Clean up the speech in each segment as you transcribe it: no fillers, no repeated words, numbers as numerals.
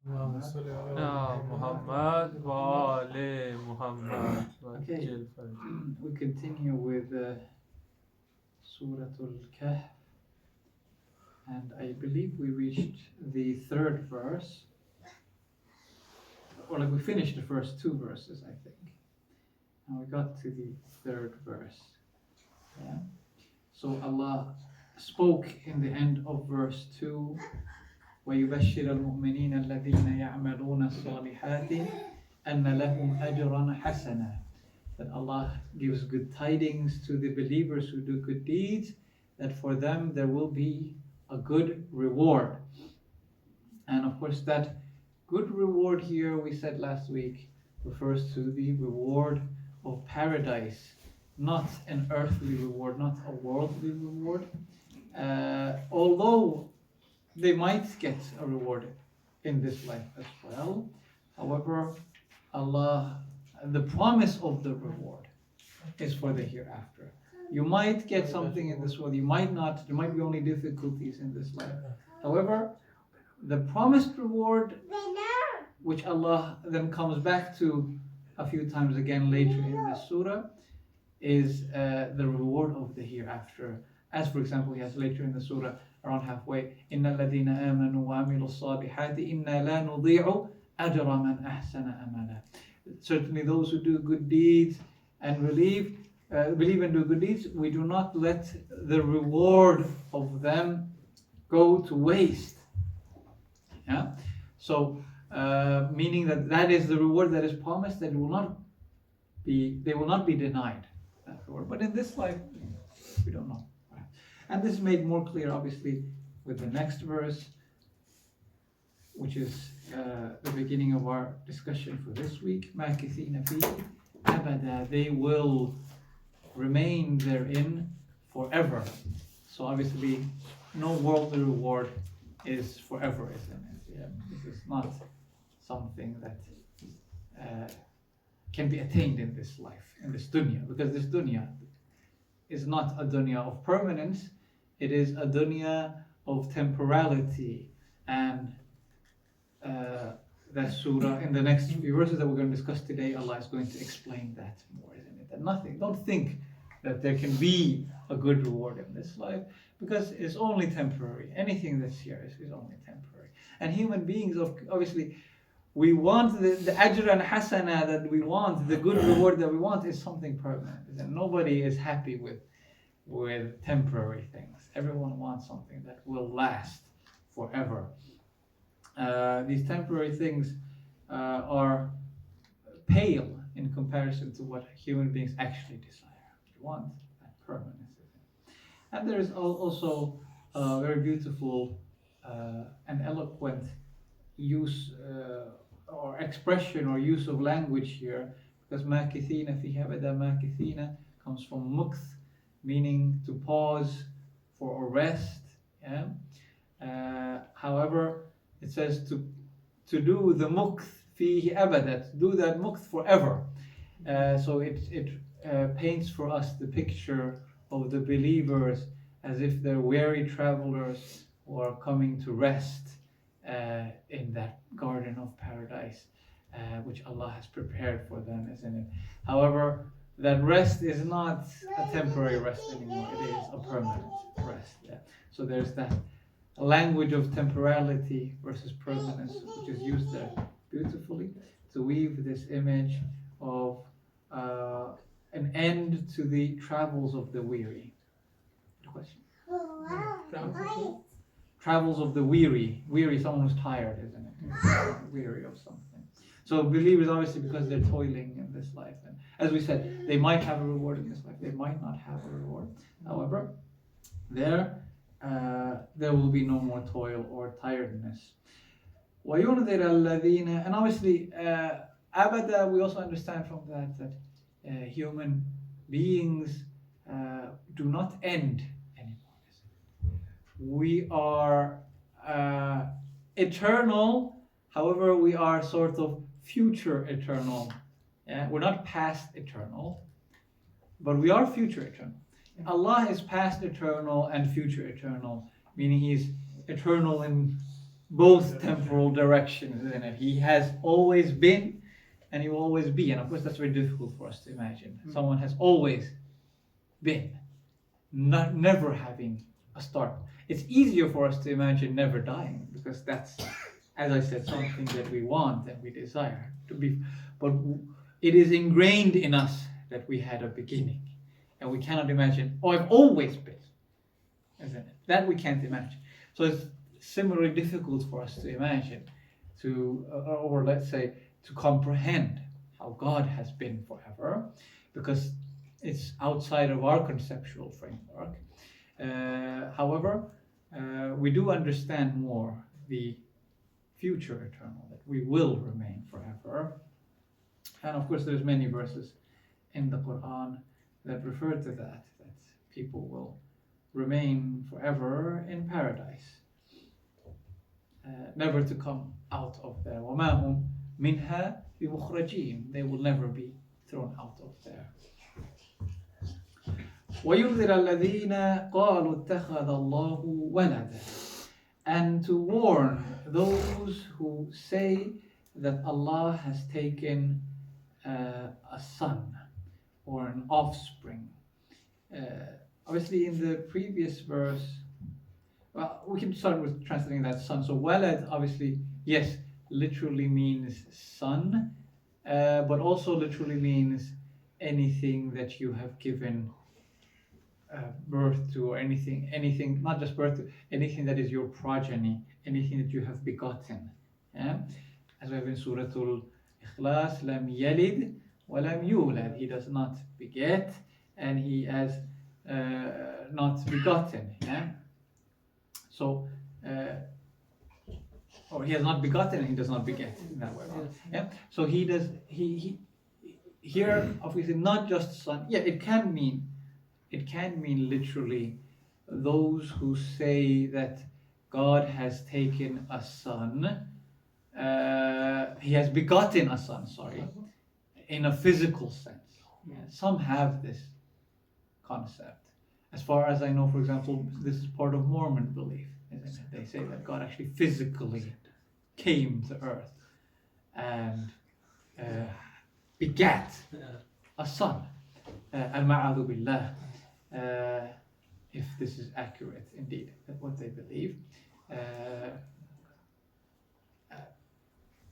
Muhammad wa ali Muhammad. Okay, we continue with Surah Al-Kahf, and I believe we reached the third verse, or like we finished the first two verses, I think, and we got to the third verse. Yeah. So Allah spoke in the end of verse 2, وَيُبَشِّرَ الْمُؤْمِنِينَ الَّذِينَ يَعْمَلُونَ الصَّالِحَاتِ أَنَّ لَهُمْ أَجْرًا حَسَنًا, that Allah gives good tidings to the believers who do good deeds, that for them there will be a good reward. And of course that good reward here, we said last week, refers to the reward of paradise, not an earthly reward, not a worldly reward. Although they might get a reward in this life as well. However, Allah, the promise of the reward is for the hereafter. You might get something in this world, you might not, there might be only difficulties in this life. However, the promised reward, which Allah then comes back to a few times again later in the surah, is the reward of the hereafter. As for example, he has later in the surah, around halfway, إِنَّ الَّذِينَ آمَنُوا وَعَمِلُوا الصَّالِحَاتِ إِنَّا لَا نُضِيعُ أَجْرَ مَنْ أَحْسَنَ أَمَلًا. Certainly those who do good deeds and believe and do good deeds, we do not let the reward of them go to waste. Yeah. So meaning that is the reward that is promised, that they will not be denied that reward. But in this life, we don't know. And this is made more clear, obviously, with the next verse, which is the beginning of our discussion for this week. مَاكِثِينَ فِيهِ أَبَدًا, they will remain therein forever. So obviously, no worldly reward is forever, isn't it? Yeah, this is not something that can be attained in this life, in this dunya, because this dunya is not a dunya of permanence, it is a dunya of temporality. And that surah, in the next few verses that we're going to discuss today, Allah is going to explain that more, isn't it? That don't think that there can be a good reward in this life, because it's only temporary. Anything that's here is only temporary. And human beings, obviously, we want the ajr and hasana that we want, the good reward that we want, is something permanent. And nobody is happy with temporary things. Everyone wants something that will last forever. These temporary things are pale in comparison to what human beings actually desire. They want that permanence. And there is also a very beautiful and eloquent use or expression or use of language here, because مَاكِثِينَ فِيهَا أَبَدًا, مَاكِثِينَ comes from mukth, meaning to pause for a rest. Yeah? However, it says to do the mukth fihi abada, to do that mukth forever. So it paints for us the picture of the believers as if they're weary travelers who are coming to rest in that garden of paradise, which Allah has prepared for them, isn't it? However, that rest is not a temporary rest anymore, it is a permanent rest. Yeah. So there's that language of temporality versus permanence, which is used there beautifully to weave this image of an end to the travels of the weary. Good question. Travels of the weary. Weary, someone who's tired, isn't it? Weary of something. So believers, obviously, because they're toiling in this life, and as we said, they might have a reward in this life, they might not have a reward. However, there will be no more toil or tiredness. وَيُنذِرَ الَّذِينَ, and obviously, abada, we also understand from that human beings do not end anymore. We are eternal, however, we are sort of future eternal. Yeah? We're not past eternal, but we are future eternal. Allah is past eternal and future eternal, meaning He's eternal in both temporal directions, isn't it? He has always been and he will always be. And of course, that's very difficult for us to imagine. Someone has always been, never having a start. It's easier for us to imagine never dying because that's, as I said, something that we want and we desire to be. But it is ingrained in us that we had a beginning. And we cannot imagine, oh, I've always been, isn't it? That we can't imagine. So it's similarly difficult for us to imagine, or let's say, to comprehend how God has been forever, because it's outside of our conceptual framework. However, we do understand more the future eternal, that we will remain forever. And of course, there's many verses in the Quran that refer to that people will remain forever in paradise, never to come out of there. وَمَا هُمْ مِنْهَا بِمُخْرَجِينَ. They will never be thrown out of there. وَيُنذِرَ الَّذِينَ قَالُوا اتَّخَذَ اللَّهُ وَلَدًا. And to warn those who say that Allah has taken a son or an offspring. Obviously in the previous verse, well, we can start with translating that son. So walad, obviously, yes, literally means son, but also literally means anything that you have given birth to, or anything, not just birth to, anything that is your progeny, anything that you have begotten. Yeah? As we have in Surah Al-Ikhlas, lam yalid wa lam yulad. He does not beget, and he has not begotten. Yeah? So, or he has not begotten and he does not beget, in that way around. Yeah? So he does, he here, obviously, not just son. Yeah, it can mean literally those who say that God has taken a son, he has begotten a son, in a physical sense. Yeah, some have this concept. As far as I know, for example, this is part of Mormon belief, isn't it? They say that God actually physically came to earth and begat a son. Al-ma'adu billah. If this is accurate indeed, that's what they believe.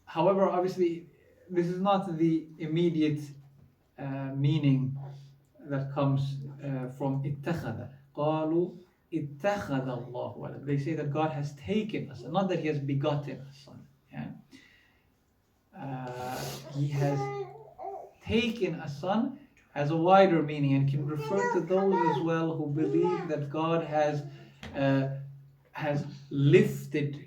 However, obviously, this is not the immediate meaning that comes from ittakhada. قالوا اتخذ الله ولد. They say that God has taken a son, not that he has begotten a son. Yeah? He has taken a son has a wider meaning and can refer to those as well who believe that God has lifted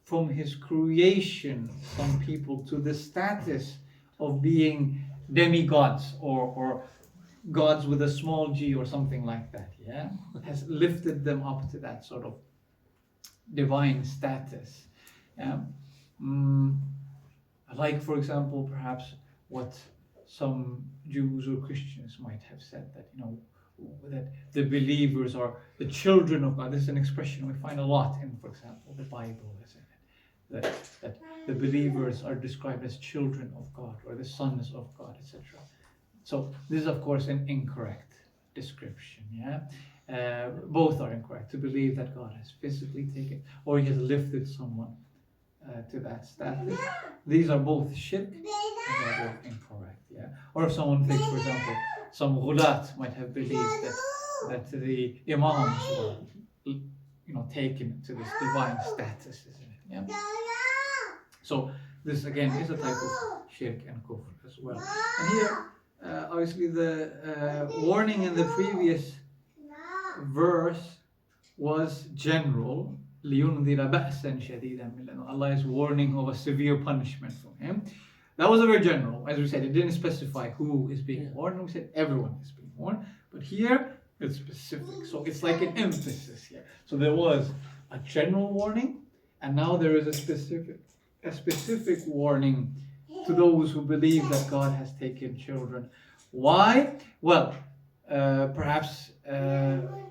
from his creation some people to the status of being demigods or gods with a small g or something like that. Yeah, has lifted them up to that sort of divine status. Yeah, like for example, perhaps what some Jews or Christians might have said, that that the believers are the children of God. This is an expression we find a lot in, for example, the Bible, isn't it? That the believers are described as children of God or the sons of God, etc. So this is, of course, an incorrect description. Yeah, both are incorrect. To believe that God has physically taken or he has lifted someone to that status, these are both shirk and they are both incorrect. Yeah, or if someone thinks, for example, some ghulat might have believed that the imams were, taken to this divine status, isn't it? Yeah. So this again is a type of shirk and kufr as well. And here, obviously, the warning in the previous verse was general. لِيُنْذِرَ بَأْسًا شَدِيدًا مِنْ لَدُنْهُ. Allah is warning of a severe punishment from him. That was a very general. As we said, it didn't specify who is being warned. We said everyone is being warned. But here, it's specific. So it's like an emphasis here. So there was a general warning, and now there is a specific warning to those who believe that God has taken children. Why? Well, Perhaps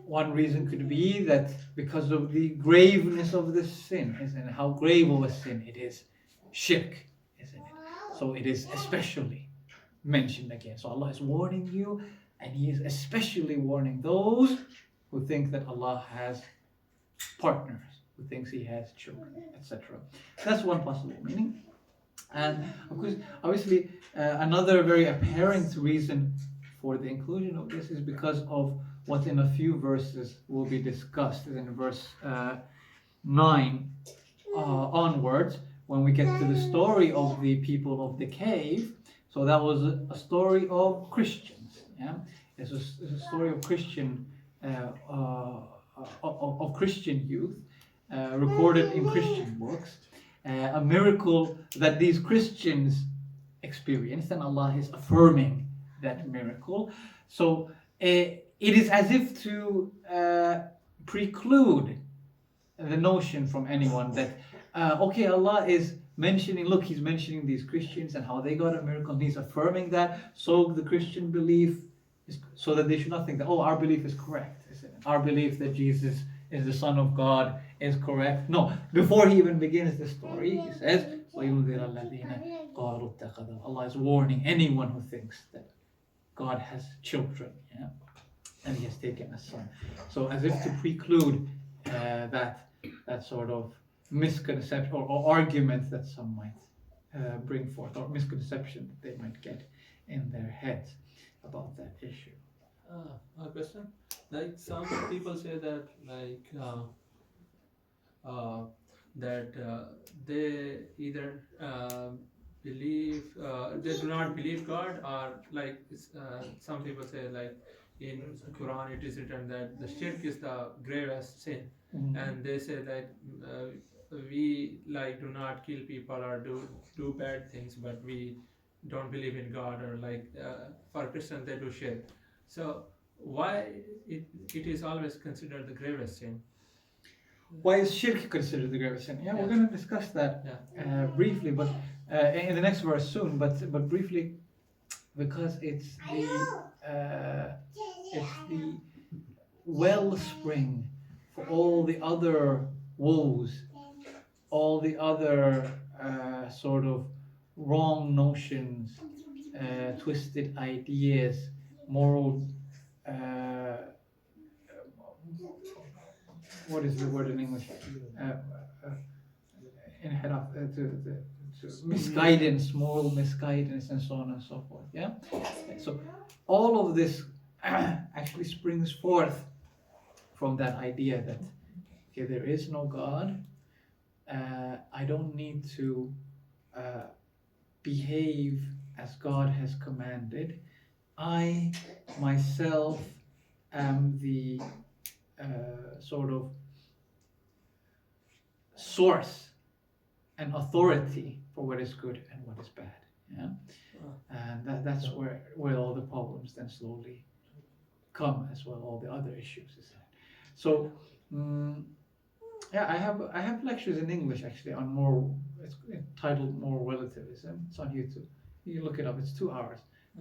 one reason could be that because of the graveness of the sin, isn't it? How grave of a sin it is, shirk, isn't it? So it is especially mentioned again. So Allah is warning you, and He is especially warning those who think that Allah has partners, who thinks He has children, etc. That's one possible meaning. And of course, obviously, another very apparent reason for the inclusion of this is because of what in a few verses will be discussed. In verse 9 onwards, when we get to the story of the people of the cave. So that was a story of Christians. Yeah, it's a story of Christian of Christian youth, recorded in Christian books. A miracle that these Christians experienced, and Allah is affirming that miracle. So it is as if to preclude the notion from anyone that okay, Allah is mentioning, look, He's mentioning these Christians and how they got a miracle, and He's affirming that, so the Christian belief is, so that they should not think that, oh, our belief is correct, isn't it? Our belief that Jesus is the Son of God is correct. No, before He even begins the story, He says, Allah is warning anyone who thinks that God has children, yeah, and He has taken a son. So as if to preclude that sort of misconception or argument that some might bring forth, or misconception that they might get in their heads about that issue. A question. Like some people say that, like they either believe, they do not believe God, or like some people say, like in Quran it is written that the shirk is the gravest sin, and they say that we like do not kill people or do bad things, but we don't believe in God, or like for Christians they do shirk. So why it is always considered the gravest sin? Why is shirk considered the gravest sin? Yeah, we're going to discuss that briefly, but in the next verse soon. But briefly, because it's the wellspring for all the other woes, all the other sort of wrong notions, twisted ideas, moral. What is the word in English? Inhiraf, to misguidance, moral misguidance, and so on and so forth. Yeah. So all of this actually springs forth from that idea that, okay, there is no God. I don't need to behave as God has commanded. I myself am the sort of source and authority for what is good and what is bad. Yeah, and that's where all the problems then slowly come, as well, all the other issues. So yeah, I have lectures in English actually on more. It's titled Moral Relativism. It's on YouTube. You can look it up. It's 2 hours.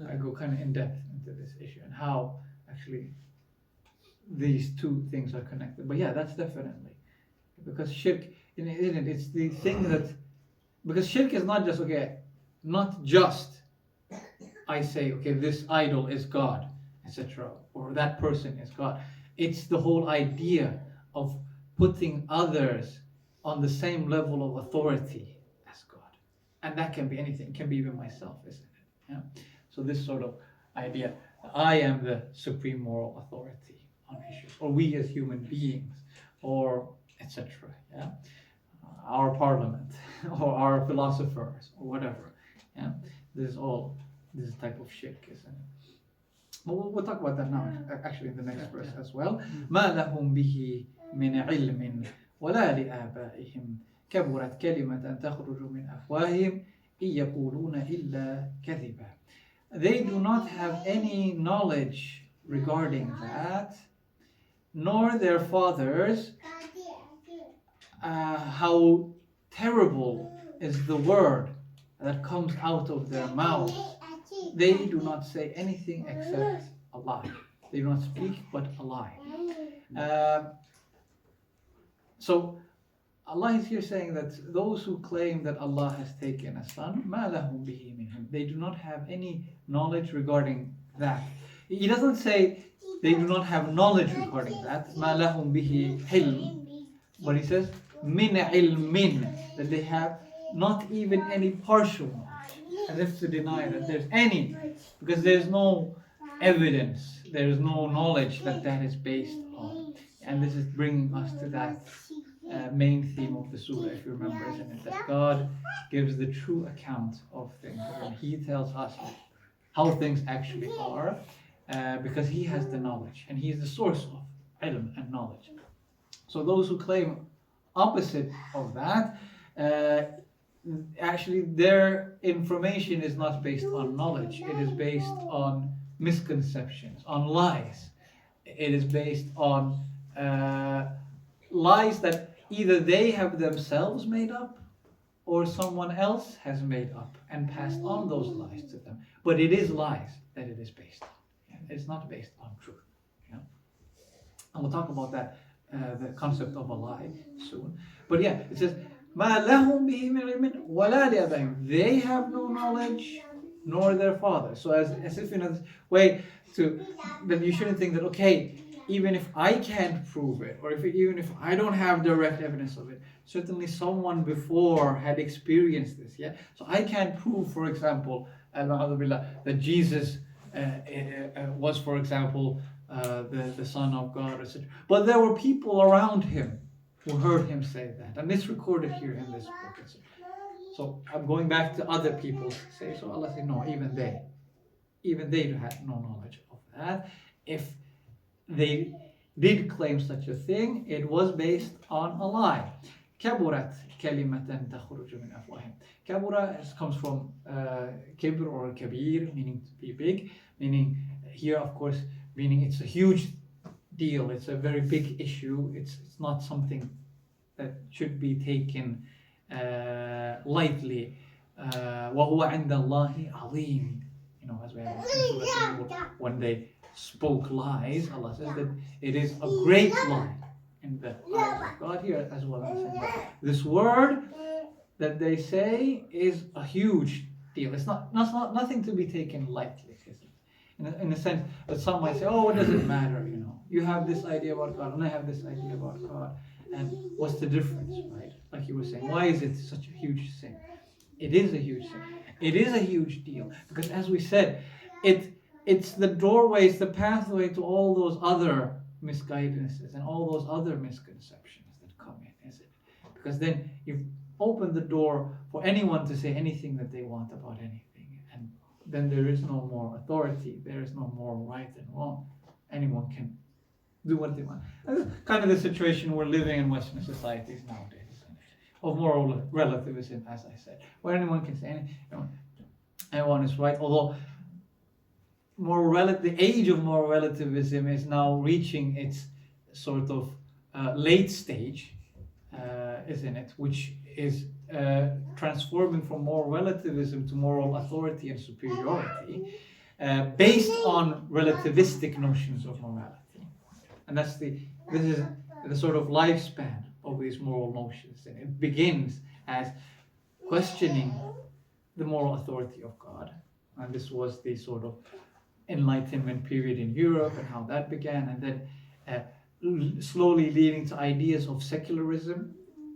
I go kind of in depth into this issue and how actually these two things are connected. But yeah, that's definitely because shirk, it's the thing that, because shirk is not just I say, okay, this idol is God, etc., or that person is God. It's the whole idea of putting others on the same level of authority as God, and that can be anything. It can be even myself, isn't it? Yeah. So this sort of idea, I am the supreme moral authority on issues, or we as human beings, or etc. Yeah, our parliament, or our philosophers, or whatever. Yeah, this is type of shirk, isn't it? But we'll talk about that now, actually, in the next verse as well. ما لهم به من علم ولا لآبائهم كبرت كلمة تخرج من أفواههم إن يقولون إلا كذبا. They do not have any knowledge regarding that, nor their fathers, how terrible is the word that comes out of their mouths. They do not say anything except a lie. They do not speak but a lie. So Allah is here saying that those who claim that Allah has taken a son, مَا لَهُمْ بِهِ مِنْ, they do not have any knowledge regarding that. He doesn't say they do not have knowledge regarding that, مَا لَهُمْ بِهِ حِلْم, but he says مِنْ عِلْمٍ, that they have not even any partial knowledge, as if to deny that there's any, because there's no evidence, there's no knowledge that that is based on. And this is bringing us to that main theme of the surah, if you remember, isn't it? That God gives the true account of things, and He tells us how things actually are, because He has the knowledge, and He is the source of ilm and knowledge. So those who claim opposite of that, actually their information is not based on knowledge, it is based on misconceptions, on lies. It is based on lies that either they have themselves made up or someone else has made up and passed on those lies to them. But it is lies that it is based on. Yeah? It's not based on truth. Yeah? And we'll talk about that, the concept of a lie soon. But yeah, it says, مَا لَهُمْ بِهِ مِنْ عِلْمٍ وَلَا لِآبَائِهِمْ. They have no knowledge, nor their father. So as if in a way to that you shouldn't think that, okay, even if I can't prove it, or even if I don't have direct evidence of it, certainly someone before had experienced this. Yeah. So I can't prove, for example, that Jesus was, for example, the Son of God, etc. But there were people around him who heard him say that, and it's recorded here in this book. Etc. So I'm going back to other people say. So Allah said, no, even they had no knowledge of that. If they did claim such a thing, it was based on a lie. كبرت كلمة تخرج من أفواههم. Kabura comes from kibr or kabir, meaning to be big, meaning here, of course, meaning it's a huge deal, it's a very big issue, it's not something that should be taken lightly. وهو عند الله عظيم. You know, as we have in Surah, when they spoke lies, Allah says that it is a great lie in the eyes of God here as well. This word that they say is a huge deal. It's not nothing to be taken lightly, is it? In a sense that some might say, oh, what does it matter? You know, you have this idea about God and I have this idea about God, and what's the difference, right? Like you were saying, why is it such a huge sin? It is a huge sin. It is a huge deal because, as we said, it's the doorway, it's the pathway to all those other misguidances and all those other misconceptions that come in, is it? Because then you've opened the door for anyone to say anything that they want about anything, and then there is no more authority, there is no more right and wrong. Anyone can do what they want. And that's kind of the situation we're living in Western societies nowadays, of moral relativism, as I said, where anyone can say anything, anyone is right. Although the age of moral relativism is now reaching its sort of late stage, isn't it? Which is transforming from moral relativism to moral authority and superiority, based on relativistic notions of morality. And this is the sort of lifespan of these moral notions. And it begins as questioning the moral authority of God. And this was the sort of Enlightenment period in Europe and how that began, and then slowly leading to ideas of secularism.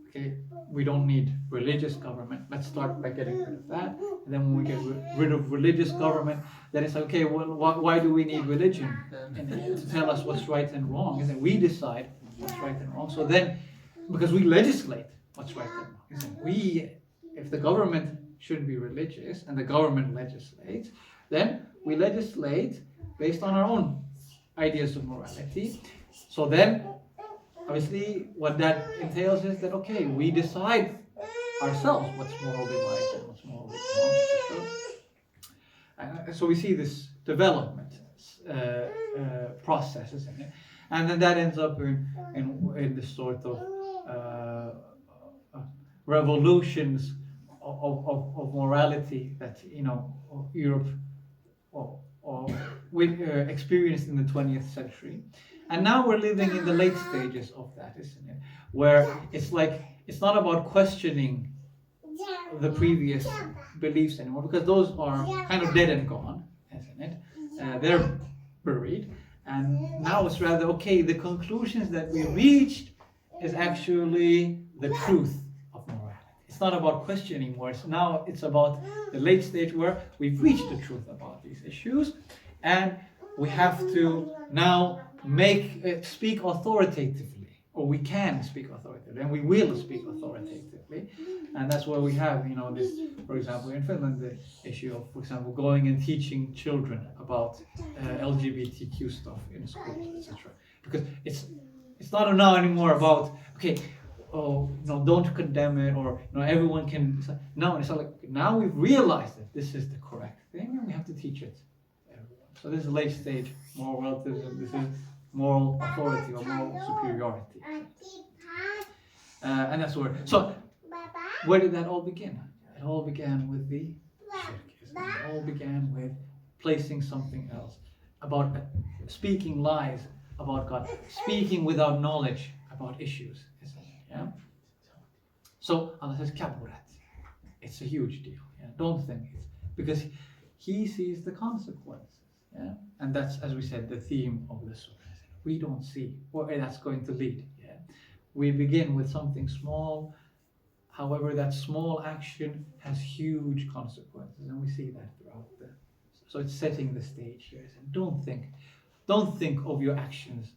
Okay, we don't need religious government. Let's start by getting rid of that. And then when we get rid of religious government, then it's okay, well, why do we need religion to tell us what's right and wrong? And then we decide what's right and wrong. So then, because we legislate what's right and wrong, isn't it? If the government should be religious and the government legislates, then we legislate based on our own ideas of morality. So then, obviously, what that entails is that, okay, we decide ourselves what's morally right and what's morally wrong. So we see this development process, isn't it? And then that ends up in this sort of revolutions of morality that, Europe or we experienced in the 20th century. And now we're living in the late stages of that, isn't it? Where it's like, it's not about questioning the previous beliefs anymore, because those are kind of dead and gone, isn't it? They're buried. And now it's rather, okay, the conclusions that we reached is actually the truth of morality. It's not about question anymore. It's about the late stage where we've reached the truth about these issues, and we have to now speak authoritatively, or we can speak authoritatively, and we will speak authoritatively. And that's where we have, this, for example, in Finland, the issue of, for example, going and teaching children about LGBTQ stuff in schools, etc. Because it's not now anymore about, okay, don't condemn it, or everyone can. No, it's not like, now we've realized that this is the correct thing, and we have to teach it to everyone. So this is late stage moral relativism. This is moral authority or moral superiority, and that's where. So where did that all begin? It all began with the shirk. It all began with placing something else, about speaking lies about God, speaking without knowledge about issues. Yeah. So Allah says kaburat. It's a huge deal. Yeah? Don't think it, because He sees the consequences. Yeah. And that's, as we said, the theme of the surah. We don't see where that's going to lead. Yeah. We begin with something small. However, that small action has huge consequences, and we see that throughout the. So it's setting the stage here. Don't think of your actions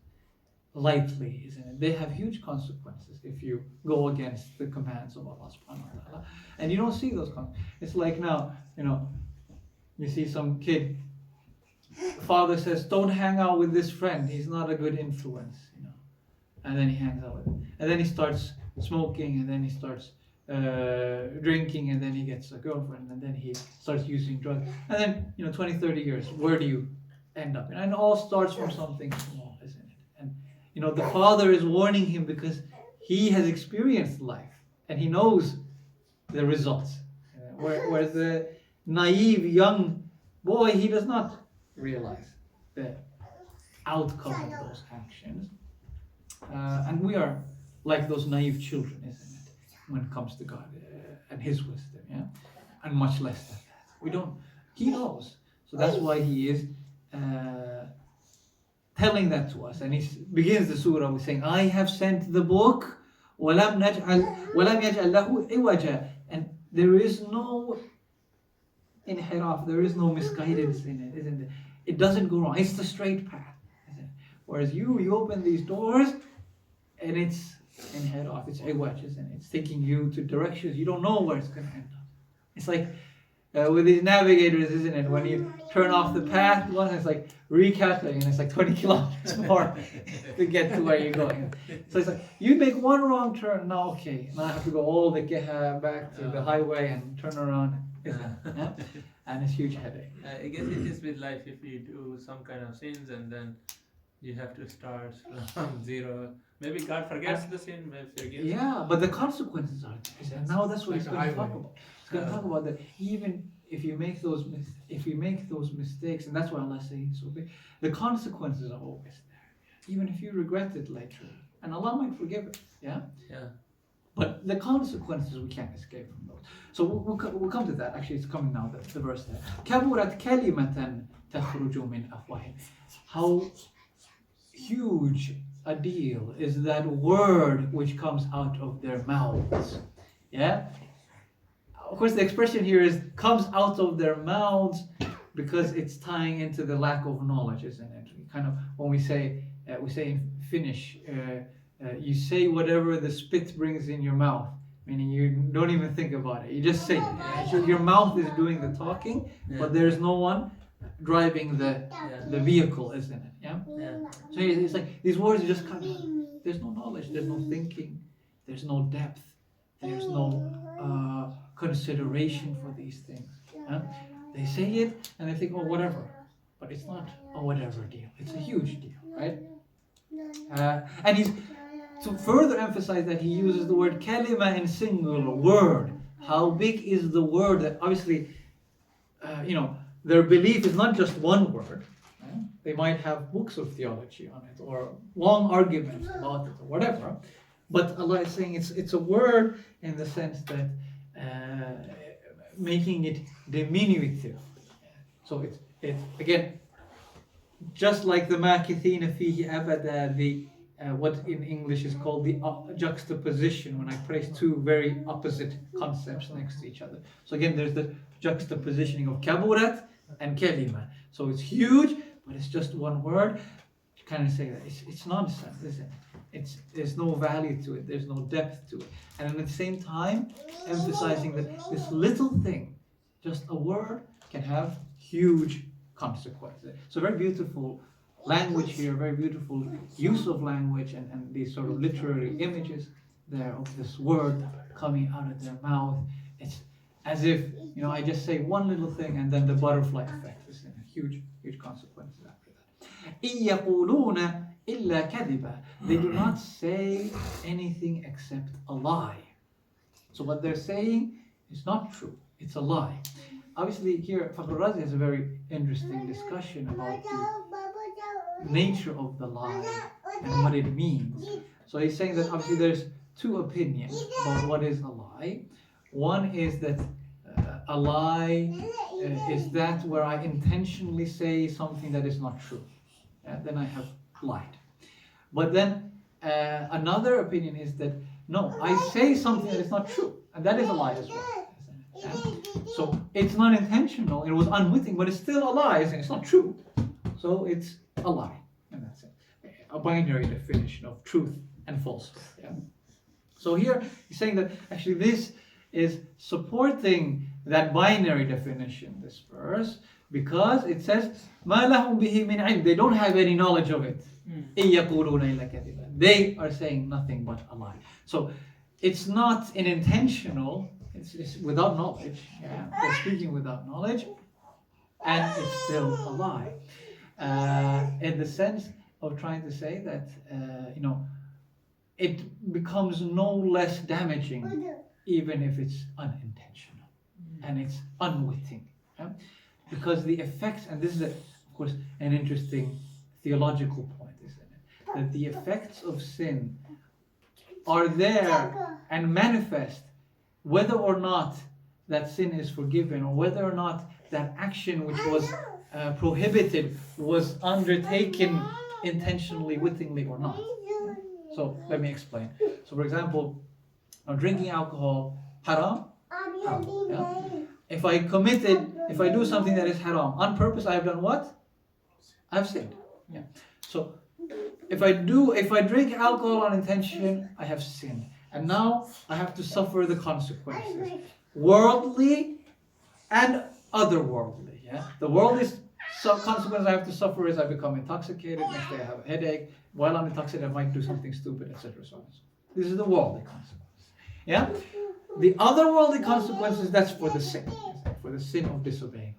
lightly, isn't it? They have huge consequences if you go against the commands of Allah subhanahu wa ta'ala. And you don't see those consequences. It's like now, you see some kid, father says, don't hang out with this friend, he's not a good influence, and then he hangs out with him. And then he starts smoking, and then he starts drinking, and then he gets a girlfriend, and then he starts using drugs. And then, 20, 30 years, where do you end up? And it all starts from something small, isn't it? And, the father is warning him because he has experienced life, and he knows the results. Whereas the naive young boy, he does not realize the outcome of those actions. And we are like those naive children, isn't it, when it comes to God and His wisdom, yeah? And much less than that. We don't, He knows. So that's why He is telling that to us. And He begins the surah with saying, I have sent the book, وَلَمْ يَجْعَلْ لَهُ عِوَجًا. And there is no inhiraf, there is no misguidance in it, isn't it? It doesn't go wrong. It's the straight path, isn't it? Whereas you open these doors, and it's inhiraf, it's iwaj, isn't it? It's taking you to directions you don't know where it's going to end up. It's like with these navigators, isn't it? When you turn off the path, it's like recalculating, and it's like 20 kilometers more to get to where you're going. So it's like, you make one wrong turn, now okay, now I have to go all the Kahaf back to the highway and turn around. Yeah? And it's a huge headache. I guess it is with life. If you do some kind of sins and then you have to start from zero. Maybe God forgets the sin, maybe forgives. Yeah, but the consequences are there. And now that's what He's going to talk about. He's going to talk about that even if you make those mistakes, and that's why Allah says so big, the consequences are always there. Even if you regret it later, and Allah might forgive it. Yeah. Yeah. But the consequences, we can't escape from those. So we'll come to that. Actually, it's coming now, the verse there. كَبُرَتْ كَلِمَةً تَخْرُجُ مِنْ أَفْوَاهِهِمْ. How huge a deal is that word which comes out of their mouths. Yeah? Of course, the expression here is comes out of their mouths because it's tying into the lack of knowledge, isn't it? Kind of, when we say in Finnish, you say whatever the spit brings in your mouth, meaning you don't even think about it. You just say it. Yeah? So your mouth is doing the talking, but there's no one driving the vehicle, isn't it? Yeah? So it's like these words just come out. There's no knowledge, there's no thinking, there's no depth, there's no consideration for these things. Yeah? They say it and they think, oh, whatever. But it's not a whatever deal. It's a huge deal, right? And he's, to further emphasize that, he uses the word kalima in singular, word. How big is the word? That obviously, their belief is not just one word. They might have books of theology on it or long arguments about it or whatever. But Allah is saying it's a word in the sense that making it diminutive. So it again, just like the makithina fihi abada, the what in English is called the juxtaposition, when I place two very opposite concepts next to each other. So again, there's the juxtapositioning of kaburat and kalima. So it's huge, but it's just one word. You kind of say that it's nonsense, isn't it? There's no value to it. There's no depth to it. And at the same time, emphasizing that this little thing, just a word, can have huge consequences. So very beautiful language here, very beautiful use of language and these sort of literary images there of this word coming out of their mouth. It's as if, I just say one little thing and then the butterfly effect is in huge consequences after that. إِن يَقُولُونَ إِلَّا كَذِبًا. They do not say anything except a lie. So what they're saying is not true. It's a lie. Obviously here Fakhr Razi has a very interesting discussion about the nature of the lie and what it means. So he's saying that obviously there's two opinions about what is a lie. One is that a lie is that where I intentionally say something that is not true. Then I have lied. But then another opinion is that no, I say something that is not true, and that is a lie as well. So it's not intentional, it was unwitting, but it's still a lie, and it's not true. So it's a lie, and that's it. A binary definition of truth and falsehood. Yeah? So here he's saying that actually this is supporting that binary definition, this verse, because it says, مَا لَهُمْ بِهِ مِنْ عِلْمٍ. They don't have any knowledge of it. إِن يَقُولُونَ إِلَّا كَذِبًا. They are saying nothing but a lie. So it's not an intentional, it's without knowledge. Yeah? They're speaking without knowledge, and it's still a lie. In the sense of trying to say that, it becomes no less damaging even if it's unintentional and it's unwitting. Yeah? Because the effects, and this is, of course, an interesting theological point, isn't it? That the effects of sin are there and manifest whether or not that sin is forgiven, or whether or not that action which was prohibited was undertaken intentionally, wittingly or not. So let me explain. So for example, drinking alcohol, haram. Yeah? If I do something that is haram on purpose, I have done what? I've sinned. Yeah. So if I drink alcohol on intention, I have sinned. And now I have to suffer the consequences. Worldly and otherworldly. Yeah? The worldly consequence I have to suffer is I become intoxicated, next day I have a headache. While I'm intoxicated, I might do something stupid, etc. So this is the worldly consequence. Yeah? The otherworldly consequences, that's for the sin. For the sin of disobeying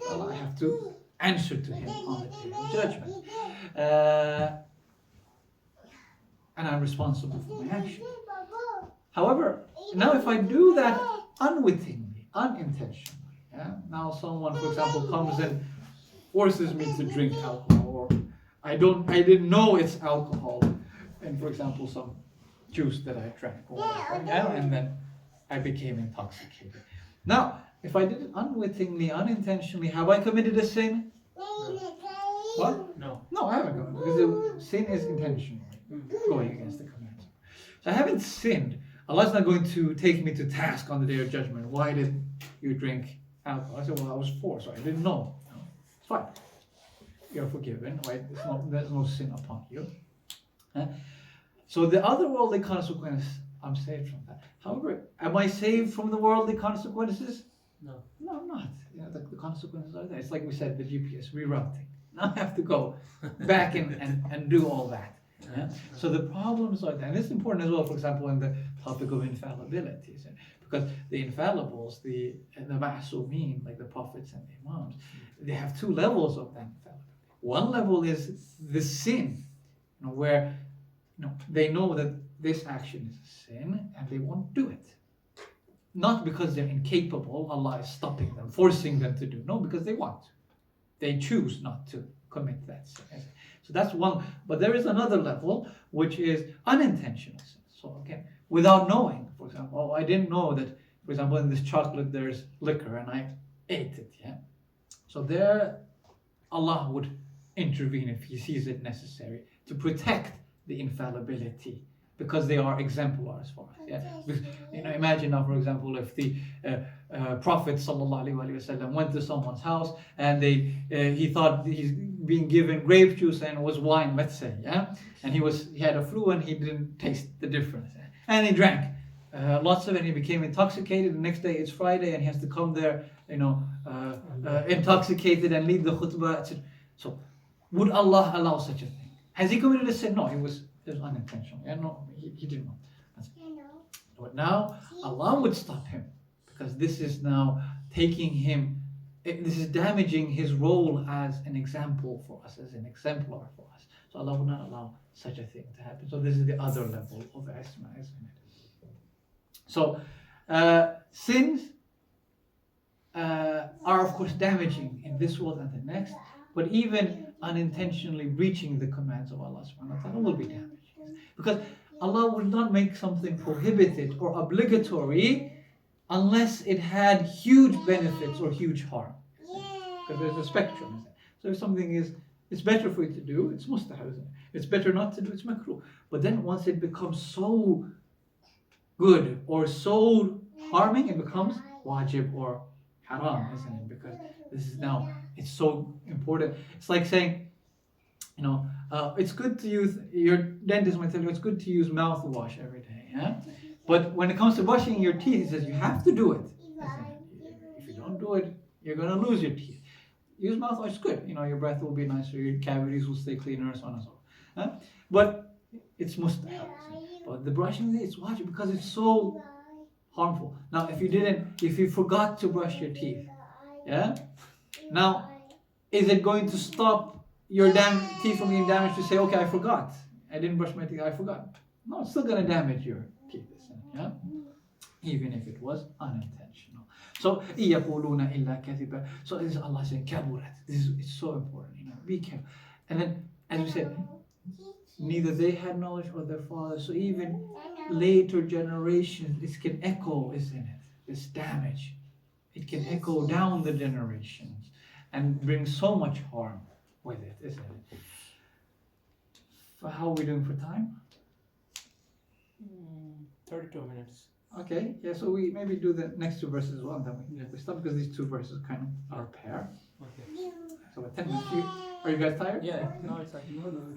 Allah. I have to answer to Him on the day of judgment. And I'm responsible for my action. However, now if I do that unwittingly, unintentionally, now someone, for example, comes and forces me to drink alcohol, or I didn't know it's alcohol, and for example, some juice that I drank, or whatever, and then I became intoxicated. Now, if I did it unwittingly, unintentionally, have I committed a sin? What? No. No, I haven't committed, because the sin is intentionally going against the command. So I haven't sinned. Allah's not going to take me to task on the day of judgment. Why did you drink alcohol? I said, well, I was forced, so I didn't know. It's fine. You're forgiven, right? There's no sin upon you. So the other worldly consequence, I'm saved from that. However, am I saved from the worldly consequences? No. No, I'm not. The consequences are there. It's like we said, the GPS, rerouting. Now I have to go back and do all that. Yeah? So the problems are there. And it's important as well, for example, in the topic of infallibility. Because the infallibles, the ma'asumeen, like the prophets and the imams, they have two levels of that infallibility. One level is the sin, where they know that this action is a sin and they won't do it. not because they're incapable, Allah is stopping them, forcing them to do. No, because they want to. They choose not to commit that sin. So that's one. But there is another level, which is unintentional sin. So again, without knowing, for example, oh, I didn't know that, for example, in this chocolate there's liquor and I ate it, yeah? So there, Allah would intervene if He sees it necessary to protect the infallibility, because they are exemplars for us. Yeah, because, imagine now, for example, if the Prophet ﷺ went to someone's house and he thought he's being given grape juice and it was wine, let's say, yeah, and he had a flu and he didn't taste the difference, and he drank lots of it. And he became intoxicated. The next day it's Friday and he has to come there, intoxicated and lead the khutbah, etc. So, would Allah allow such a thing? Has he committed a sin? No, it was unintentional. Yeah, no, he didn't know. But now Allah would stop him, because this is now taking him. This is damaging his role as an example for us, as an exemplar for us. So Allah would not allow such a thing to happen. So this is the other level of isma, isn't it? So sins are of course damaging in this world and the next, but even unintentionally breaching the commands of Allah subhanahu wa ta'ala will be damaging. Because Allah will not make something prohibited or obligatory unless it had huge benefits or huge harm. Because there's a spectrum. So if something it's better for you to do, it's mustahab, isn't it? It's better not to do, it's makruh. But then once it becomes so good or so harming, it becomes wajib or haram, isn't it? Because this is now, it's so important. It's like saying, it's good to use, your dentist might tell you it's good to use mouthwash every day, yeah? But when it comes to brushing your teeth, he says you have to do it. If you don't do it, you're going to lose your teeth. Use mouthwash, it's good. Your breath will be nicer, your cavities will stay cleaner, so on and so on. But it's mustahab. But the brushing, it's wajib because it's so harmful. Now, if you forgot to brush your teeth, yeah? Now, is it going to stop your teeth from being damaged to say, okay, I forgot. I didn't brush my teeth, I forgot. No, it's still going to damage your teeth, yeah? Even if it was unintentional. So, يَقُولُونَ إِلَّا كَذِبًا. So, this is Allah saying, كَبُرَتْ. It's so important, be careful. And then, as we said, neither they had knowledge or their fathers. So even later generations, it can echo, isn't it? This damage. It can echo down the generations and bring so much harm with it, isn't it? How are we doing for time? 32 minutes. Okay, yeah, so we maybe do the next two verses as well, and then we stop, because these two verses kind of are a pair. Okay. So 10 minutes. Are you guys tired? Yeah, no, it's like...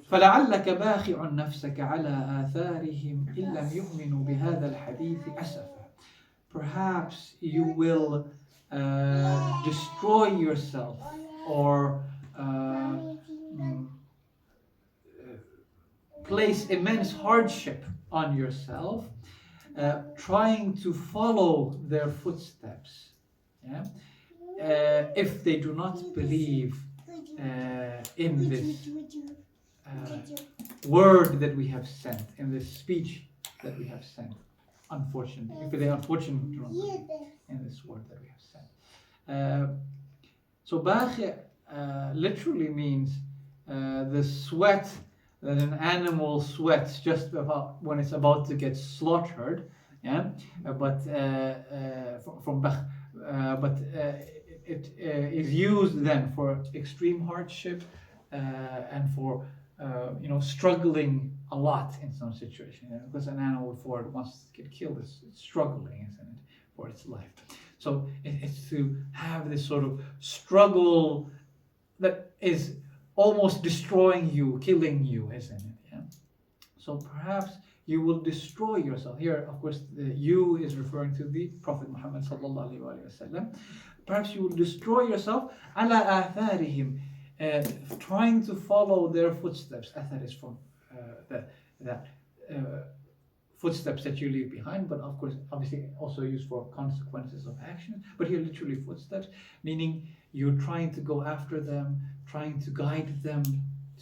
فلعلك باخع نفسك على آثارهم إن لم يؤمنوا بهذا الحديث أسفا. Perhaps you will destroy yourself or place immense hardship on yourself trying to follow their footsteps, yeah? If they do not believe in this word that we have sent, in this speech that we have sent. Unfortunately, if they unfortunately do not believe in this word that we have sent. So baghi literally means the sweat that an animal sweats just about when it's about to get slaughtered, yeah. But from bagh, it is used then for extreme hardship and for struggling a lot in some situation. Because an animal, before it wants to get killed, it's struggling, isn't it, for its life. So it's to have this sort of struggle that is almost destroying you, killing you, isn't it? Yeah. So perhaps you will destroy yourself. Here, of course, the you is referring to the Prophet Muhammad sallallahu alaihi wasallam. Perhaps you will destroy yourself ala atharihim, trying to follow their footsteps. Athar is from that footsteps that you leave behind, but of course, obviously also used for consequences of action. But here, literally footsteps, meaning you're trying to go after them, trying to guide them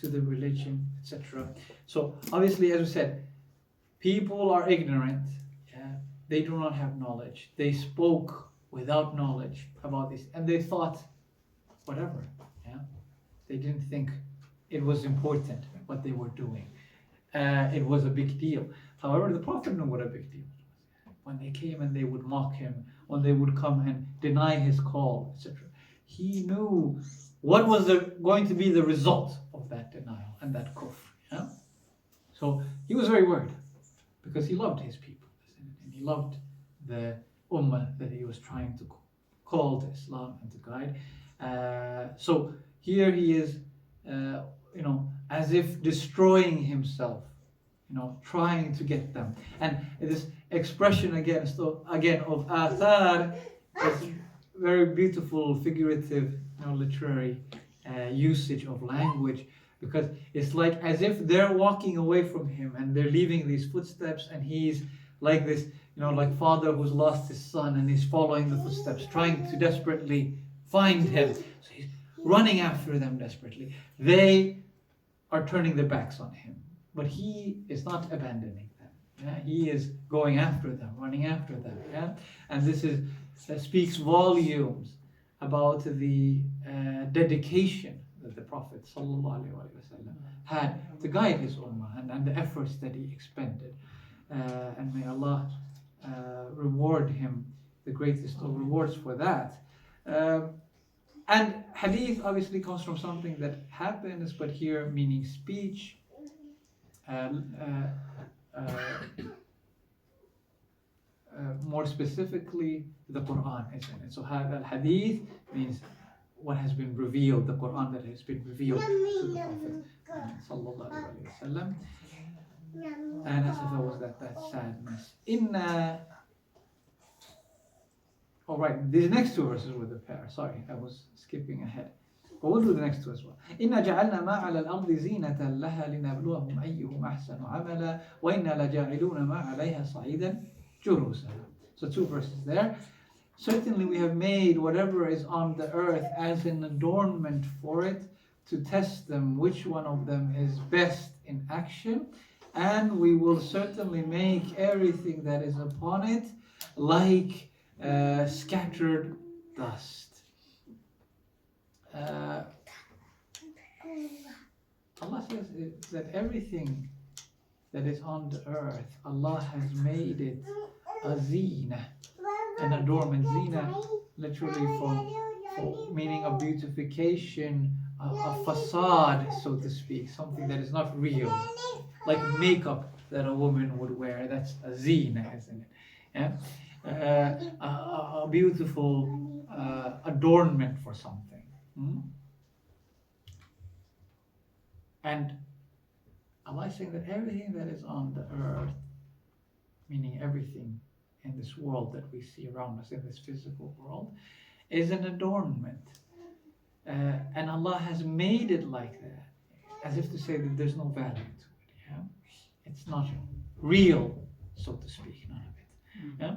to the religion, etc. So obviously, as we said, people are ignorant. Yeah? they do not have knowledge. They spoke without knowledge about this, and they thought, whatever. Yeah, they didn't think it was important what they were doing. It was a big deal. However, the Prophet knew what a big deal it was. When they came and they would mock him, when they would come and deny his call, etc. He knew what was going to be the result of that denial and that kufr. Yeah? So he was very worried because he loved his people and he loved the ummah that he was trying to call to Islam and to guide. So here he is, as if destroying himself, trying to get them. And this expression again of athar is very beautiful, figurative, literary usage of language, because it's like as if they're walking away from him and they're leaving these footsteps, and he's like this, like father who's lost his son and he's following the footsteps, trying to desperately find him. So he's running after them desperately. They are turning their backs on him, but he is not abandoning them. Yeah? He is going after them, running after them. Yeah? And this speaks volumes about the dedication that the Prophet ﷺ had to guide his ummah and the efforts that he expended. And may Allah reward him the greatest of rewards for that. And hadith obviously comes from something that happens, but here meaning speech. More specifically, the Quran, isn't it? So hadith means what has been revealed, the Quran that has been revealed to the Prophet sallallahu alaihi wasallam. And as if there was that sadness. All right, these next two verses were the pair. Sorry, I was skipping ahead. But we'll do the next two as well. إِنَّا جَعَلْنَا مَا عَلَى الْأَرْضِ زِينَةً لَهَا لِنَبْلُوَهُمْ أَيُّهُمْ أَحْسَنُ عَمَلًا وَإِنَّا لَجَاعِلُونَ مَا عَلَيْهَا صَعِيدًا جُرُوزًا. So two verses there. Certainly we have made whatever is on the earth as an adornment for it, to test them which one of them is best in action, and we will certainly make everything that is upon it like scattered dust. Allah says that everything that is on the earth, Allah has made it a zina, an adornment. Zina literally from meaning a beautification, a facade, so to speak, something that is not real, like makeup that a woman would wear. That's a zina, isn't it? Yeah? A beautiful adornment for something. And Allah is saying that everything that is on the earth, meaning everything in this world that we see around us, in this physical world, is an adornment. And Allah has made it like that, as if to say that there's no value to it. Yeah? It's not real, so to speak, none of it. Yeah?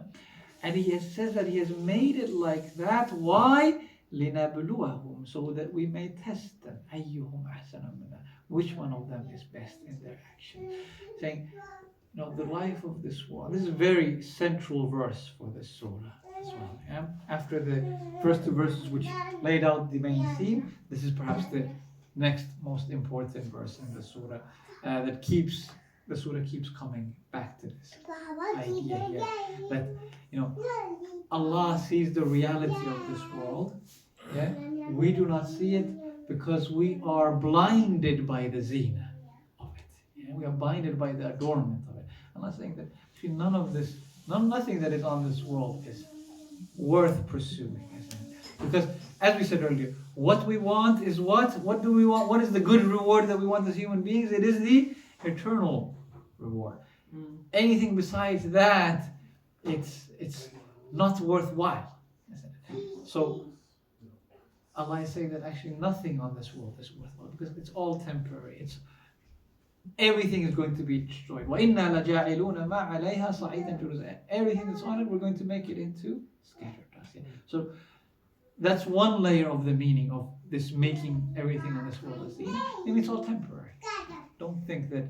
And He says that He has made it like that. Why? لِنَبْلُوَهُمْ, so that we may test them. أَيُّهُمْ أَحْسَنُ مِنَّا, which one of them is best in their action. Saying, the life of this world. This is a very central verse for this surah as well. Yeah? After the first two verses which laid out the main theme, this is perhaps the next most important verse in the surah the surah keeps coming back to this idea here, that Allah sees the reality of this world. Yeah? We do not see it because we are blinded by the zina of it. Yeah? We are blinded by the adornment of it. Allah is saying that nothing that is on this world is worth pursuing, isn't it? Because as we said earlier, what we want is what? What do we want? What is the good reward that we want as human beings? It is the eternal reward. Anything besides that, it's not worthwhile, isn't it? So Allah is saying that actually nothing on this world is worthwhile because it's all temporary. Everything is going to be destroyed. وَإِنَّا لَجَاعِلُونَ مَا عَلَيْهَا صَعِيدًا جُرُزًا. Everything that's on it, we're going to make it into scattered dust. Yeah? So that's one layer of the meaning of this making everything on this world as zina. And it's all temporary. Don't think that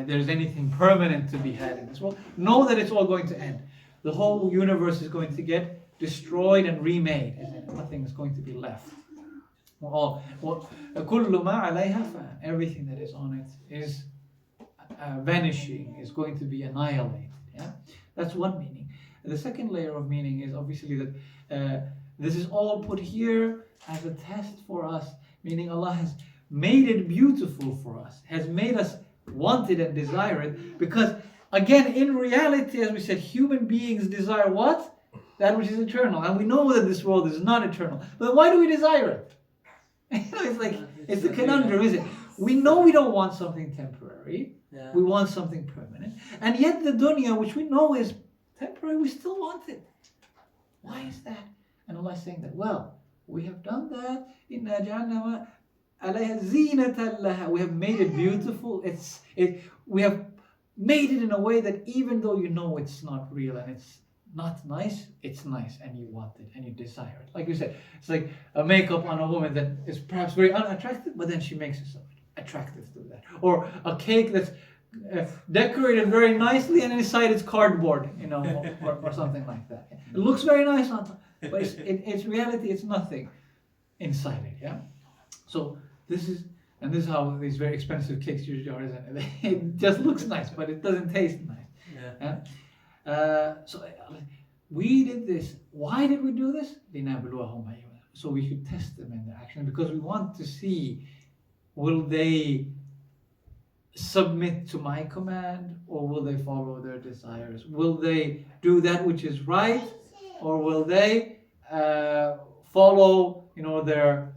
there's anything permanent to be had in this world. Know that it's all going to end. the whole universe is going to get destroyed and remade, isn't it? Nothing is going to be left. Everything that is on it is vanishing, is going to be annihilated. Yeah, that's one meaning. The second layer of meaning is obviously that this is all put here as a test for us, meaning Allah has made it beautiful for us, has made us want it and desire it, because again, in reality, as we said, human beings desire what? That which is eternal. And we know that this world is not eternal. But why do we desire it? It's like, it's a conundrum, is it? We know we don't want something temporary. Yeah. We want something permanent. And yet the dunya, which we know is temporary, we still want it. Why is that? And Allah is saying that, well, we have done that. Inna jahannama alayha zinatan laha. We have made it beautiful. We have made it in a way that even though you know it's not real and it's not nice, it's nice and you want it and you desire it. Like you said, it's like a makeup on a woman that is perhaps very unattractive, but then she makes herself attractive through that. Or a cake that's decorated very nicely and inside it's cardboard, or something like that. It looks very nice on top, but it's reality, it's nothing inside it. Yeah. So this is how these very expensive cakes usually are, isn't it? It just looks nice, but it doesn't taste nice. Yeah. So we did this. Why did we do this? So we could test them in their action, because we want to see, will they submit to my command, or will they follow their desires? Will they do that which is right, or will they follow their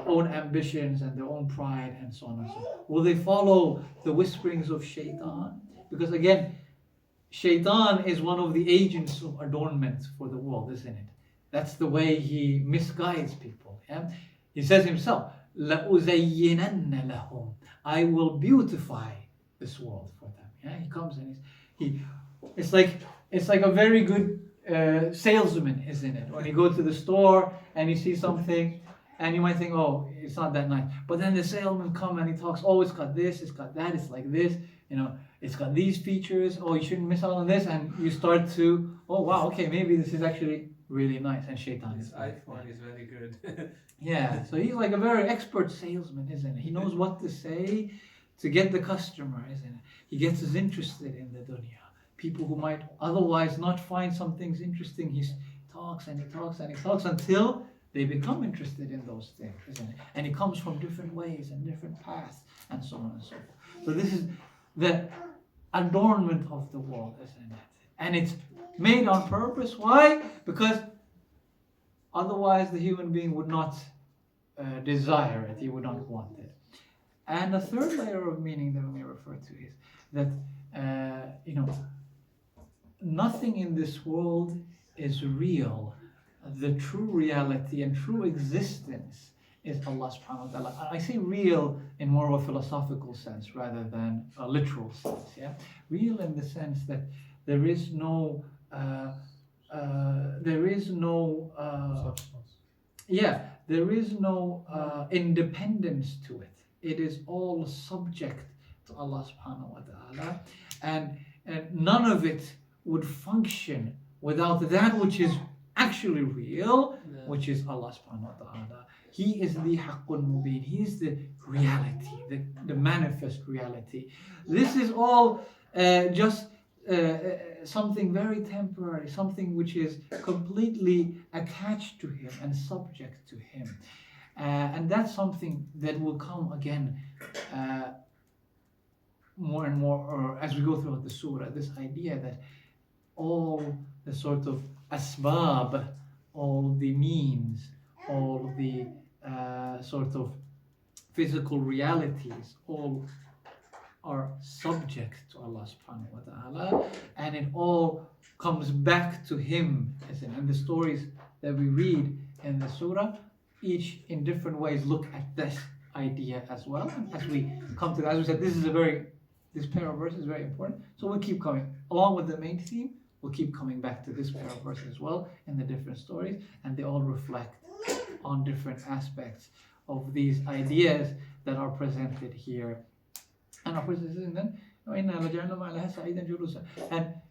own ambitions and their own pride and so on and so on? Will they follow the whisperings of shaitan? Because again, shaitan is one of the agents of adornment for the world, isn't it? That's the way he misguides people. Yeah? He says himself, لَأُزَيِّنَنَّ لَهُمْ. I will beautify this world for them. Yeah? He comes and it's like a very good salesman, isn't it? When you go to the store and you see something and you might think, oh, it's not that nice. But then the salesman comes and he talks, oh, it's got this, it's got that, it's like this, it's got these features, oh, you shouldn't miss out on this, and you start to, oh wow, okay, maybe this is actually really nice, and shaitan This is like iPhone is very good. Yeah, so he's like a very expert salesman, isn't he? He knows what to say to get the customer, isn't it? He gets us interested in the dunya. People who might otherwise not find some things interesting, he talks and he talks and he talks until they become interested in those things, isn't it? And it comes from different ways and different paths and so on and so forth. So this is the adornment of the world, isn't it? And it's made on purpose. Why? Because otherwise the human being would not desire it, he would not want it. And the third layer of meaning that we may refer to is that, nothing in this world is real. The true reality and true existence is Allah subhanahu wa ta'ala. I say real in more of a philosophical sense rather than a literal sense. Yeah, real in the sense that there is no independence to it. It is all subject to Allah subhanahu wa ta'ala, and none of it would function without that which is actually real, which is Allah subhanahu wa ta'ala. He is the haqqul mubin. He is the reality, the manifest reality. This is all just something very temporary, something which is completely attached to Him and subject to Him. And that's something that will come again more and more as we go throughout the surah, this idea that all the sort of asbab, all the means, all the sort of physical realities, all are subject to Allah subhanahu wa ta'ala, and it all comes back to Him. And the stories that we read in the surah, each in different ways look at this idea as well. And as we come to that, as we said, this pair of verses is very important. So we'll keep coming along with the main theme. We'll keep coming back to this pair of verses as well in the different stories, and they all reflect on different aspects of these ideas that are presented here. And of course, this is then, and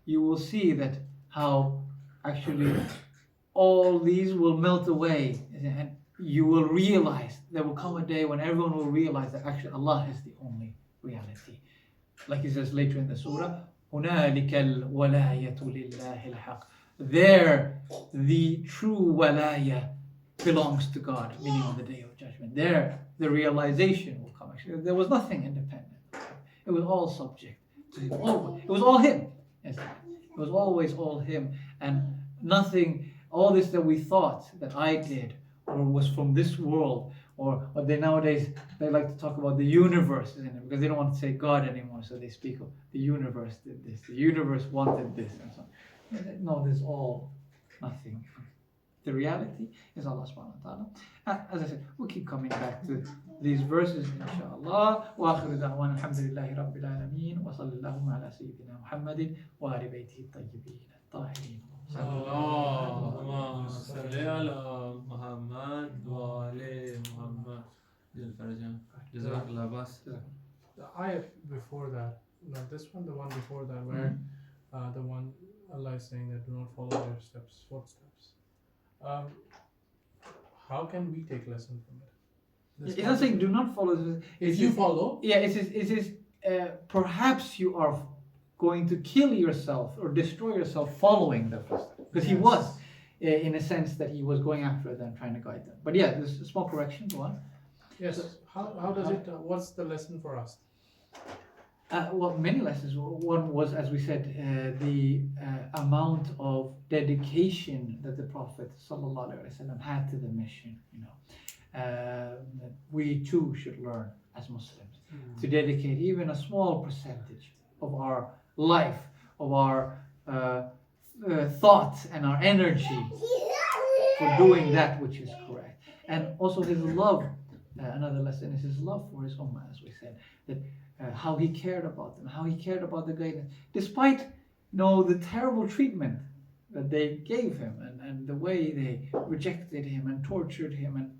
you will see that how actually all these will melt away, and you will realize there will come a day when everyone will realize that actually Allah is the only reality. Like he says later in the surah, هُنَالِكَ الْوَلَايَةُ لِلَّهِ الْحَقِّ. There, the true walaya belongs to God, meaning on the day of judgment. There, the realization will come. Actually, there was nothing independent. It was all subject to Him. It was all Him. Yes, it was always all Him, and nothing. All this that we thought that I did, or was from this world, or they nowadays they like to talk about the universe, isn't it? Because they don't want to say God anymore, so they speak of the universe did this, the universe wanted this, and so on. No, there's all nothing. The reality is Allah subhanahu wa ta'ala. And as I said, we'll keep coming back to these verses, inshallah. Wa akhiru da'wana alhamdulillahi rabbil alameen. Wa sallallahu ala sayyidina Muhammadin wa ali baytihi at-tayyibin at-tahirin. اللهم صل على محمد وعلى محمد. جزاك الله Abbas. The ayah before that, not this one, the one before that, where the one Allah is saying that do not follow their footsteps. How can we take lesson from it? It's not saying do not follow. If you follow, yeah, it says perhaps you are going to kill yourself or destroy yourself following the footsteps, because he was, in a sense, that he was going after them, trying to guide them. But yeah, there's a small correction. Go on. Yes. How does it? What's the lesson for us? Well, many lessons. One was, as we said, the amount of dedication that the Prophet ﷺ had to the mission. We too should learn as Muslims to dedicate even a small percentage of our life, of our thoughts and our energy for doing that which is correct. And also his love. Another lesson is his love for his ummah, as we said, that how he cared about them, how he cared about the guidance, despite the terrible treatment that they gave him, and the way they rejected him and tortured him and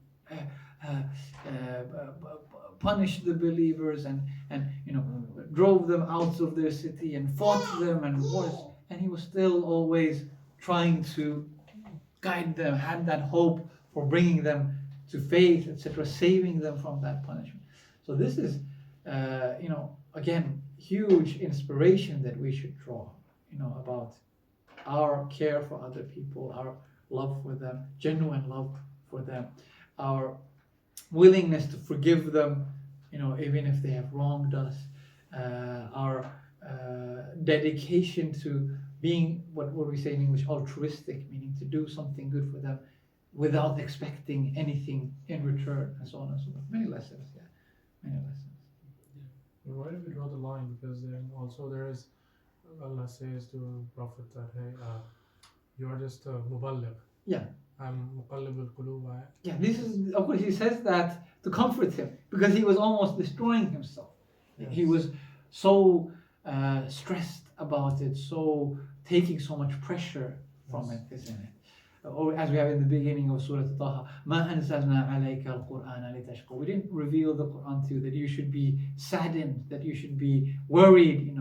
punished the believers and drove them out of their city and fought them and wars, and he was still always trying to guide them, had that hope for bringing them to faith, etc., saving them from that punishment. So this is, again, huge inspiration that we should draw, about our care for other people, our love for them, genuine love for them, our willingness to forgive them, even if they have wronged us, our dedication to being, what we say in English, altruistic, meaning to do something good for them without expecting anything in return, and so on and so forth. Many lessons, many lessons. Where do we draw the line? Because then also there is, Allah says to the Prophet that, hey, you are just a muballigh. Yeah. I'm muqallib al-qulub. Yeah, this is, of course, he says that to comfort him, because he was almost destroying himself. Yes. He was so stressed about it, so taking so much pressure from it, isn't it? Or as we have in the beginning of Surah Taha, مَا أَنزَلْنَا عَلَيْكَ الْقُرْآنَ لِتَشْقَى. We didn't reveal the Quran to you that you should be saddened, that you should be worried,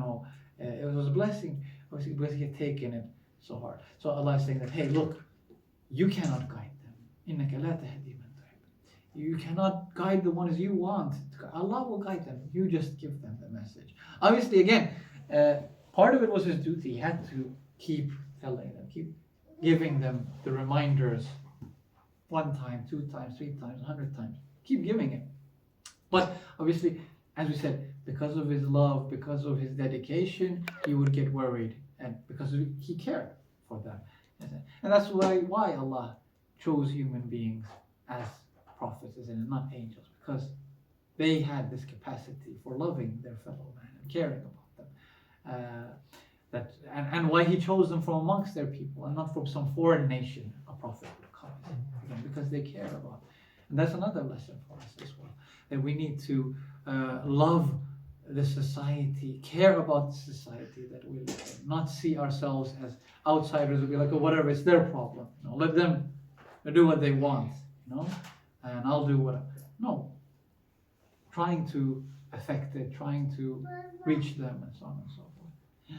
it was a blessing, obviously, because he had taken it so hard. So Allah is saying that, hey, look, you cannot guide them. إِنَّكَ لَا تَهْدِي مَنْ تُحِبُّ. You cannot guide the ones you want. Allah will guide them. You just give them the message. Obviously, again, part of it was his duty. He had to keep telling them, keep giving them the reminders 1 time, 2 times, 3 times, 100 times. Keep giving it. But obviously, as we said, because of his love, because of his dedication, he would get worried, and because he cared for them. And that's why Allah chose human beings as prophets, and not angels, because they had this capacity for loving their fellow man and caring about them. And why he chose them from amongst their people and not from some foreign nation a prophet would come, because they care about it. And that's another lesson for us as well, that we need to love the society, care about the society that we live in, not see ourselves as outsiders who be like, oh, whatever, it's their problem. Let them do what they want, and I'll do what. No, trying to affect it, trying to reach them, and so on and so forth. Yeah.